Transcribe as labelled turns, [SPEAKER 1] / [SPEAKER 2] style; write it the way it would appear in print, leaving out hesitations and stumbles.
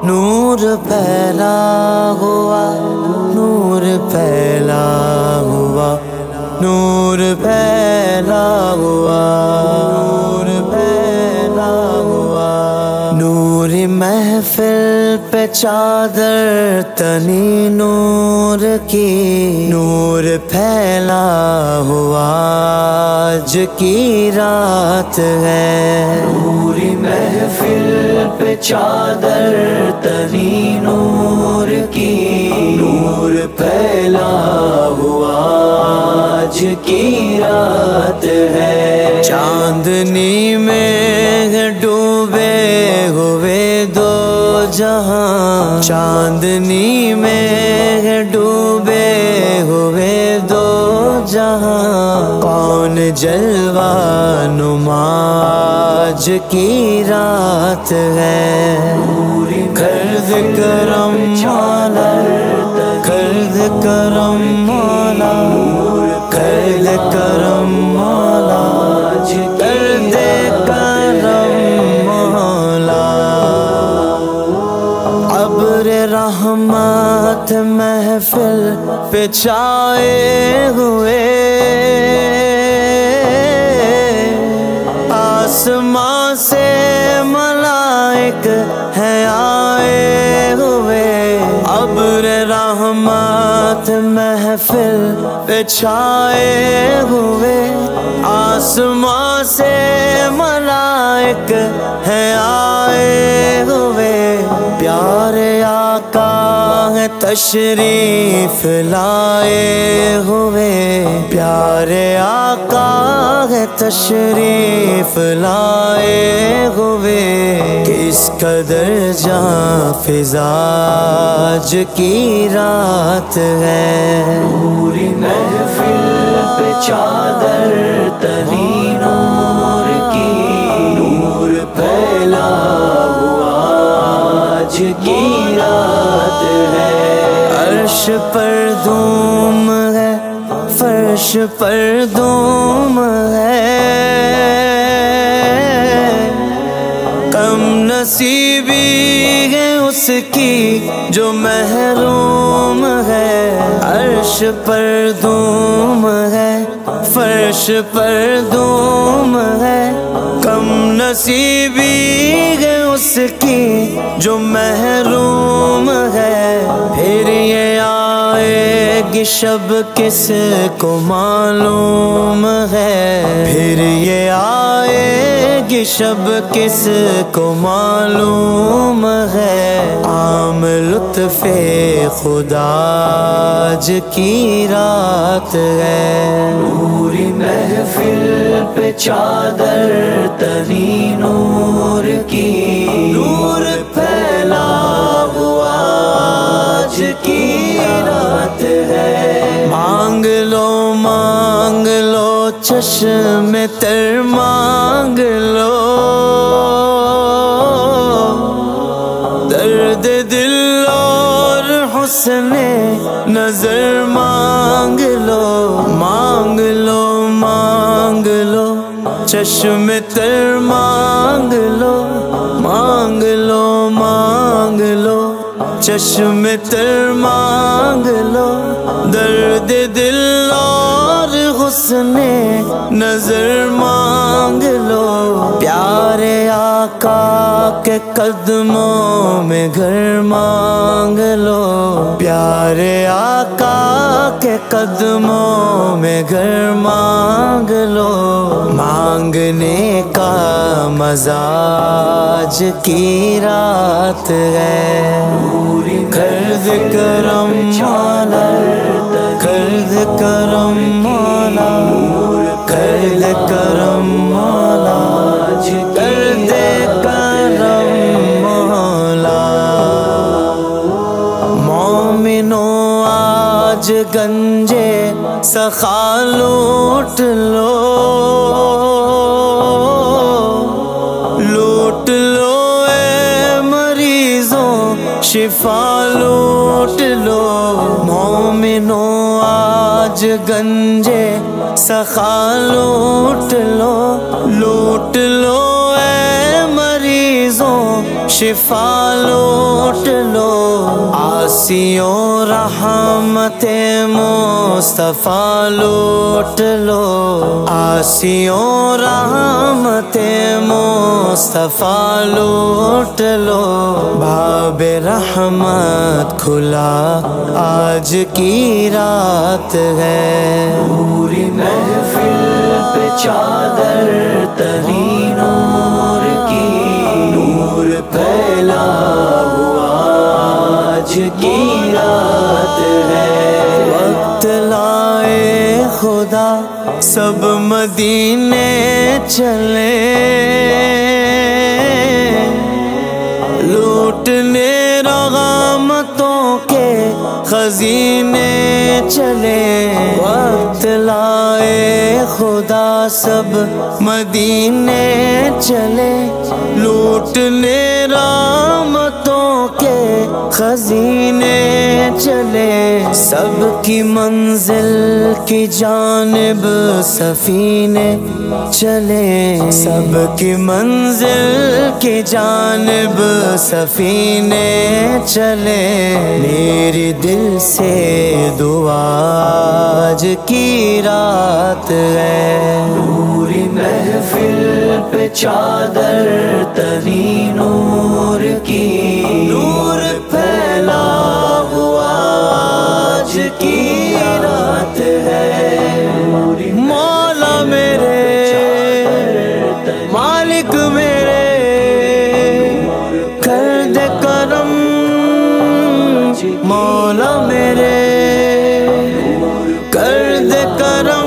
[SPEAKER 1] نور پھیلا ہوا، نور پھیلا ہوا، نور پھیلا ہوا، نور پھیلا ہوا، نوری محفل پہ چادر تنی نور کی، نور پھیلا ہوا آج کی رات ہے، نوری محفل پہ چادر تنی نور کی، نور پھیلا ہوا آج کی رات ہے، چاندنی میں ڈوبے ہوئے دو جہاں، چاندنی میں ڈوبے ہوئے دو جہاں، کون جلوہ نما آج کی رات ہے، کرد کرم مولا، کرد کرم مولا، کرد کرم مولا، کرد کرم مولا، ابر رحمت محفل پہ چھائے ہوئے، آسمان سے ملائک ہیں آئے ہوئے، ابر رحمت محفل پہ چھائے ہوئے، آسمان سے ملائک ہیں آئے ہوئے، پیارے آقا ہے تشریف لائے ہوئے، پیارے آقا ہے تشریف لائے ہوئے، کس قدر جاں فضا آج کی رات ہے، پوری محفل پہ چادر تنی نور کی، نور پھیلا ہوا آج کی رات ہے، عرش پر دھوم ہے، فرش پر دھوم ہے، کم نصیبی ہے اس کی جو محروم ہے، عرش پر دھوم ہے، فرش پر دھوم ہے، کم نصیبی ہے اس کی جو محروم ہے، پھر یہ آئے گی شب کس کو معلوم ہے، پھر یہ آئے گی شب کس کو معلوم ہے، عام لطف خدا آج کی رات ہے، پوری محفل پہ چادر تنی نور کی، نور پھیلا ہوا آج کی رات ہے، مانگ لو چشم تر مانگ لو، درد دل اور حسن نظر مانگ لو، مانگ لو مانگ لو چشم تر مانگ لو، مانگ لو مانگ لو چشم تر مانگ لو، درد دل اور حسن نظر مانگ لو، پیارے آقا کے قدموں میں گھر مانگ لو، پیارے آقا کے قدموں میں گھر مانگ لو، مانگنے کا مزاج کی رات ہے، کرد کرم مولا، کرد کرم مولا، کرد کرم مولا، کرد کرم مولا، مومنوں آج گنجے سخا لوٹ لو، لوٹ لو اے مریضوں شفا لوٹ لو، مومنوں آج آج گنجے سخا لوٹ لو، لوٹ لو اے مریضوں شفا لوٹ لو، آسیوں رحمت مصطفیٰ لوٹ لو، آسیوں رحمت مصطفیٰ لوٹ لو، باب رحمت کھلا آج کی رات ہے، پوری محفل پہ چادر تری نور کی، نور پھیلا ہوا آج کی رات ہے، وقت لائے خدا سب مدینے چلے، لوٹنے رغامتوں کے خزینے چلے، وقت لائے خدا سب مدینے چلے، لوٹنے رحمتوں کے خزینے چلے، سب کی منزل کی جانب سفینے چلے، سب کی منزل کی جانب سفینے چلے، میری دل سے دعا آج کی رات ہے، پوری محفل پہ چادر تری نور کی، نور پھیلا ہوا آج کی رات ہے، مولا میرے مالک میرے کر دے کرم، مولا میرے کر دے کرم،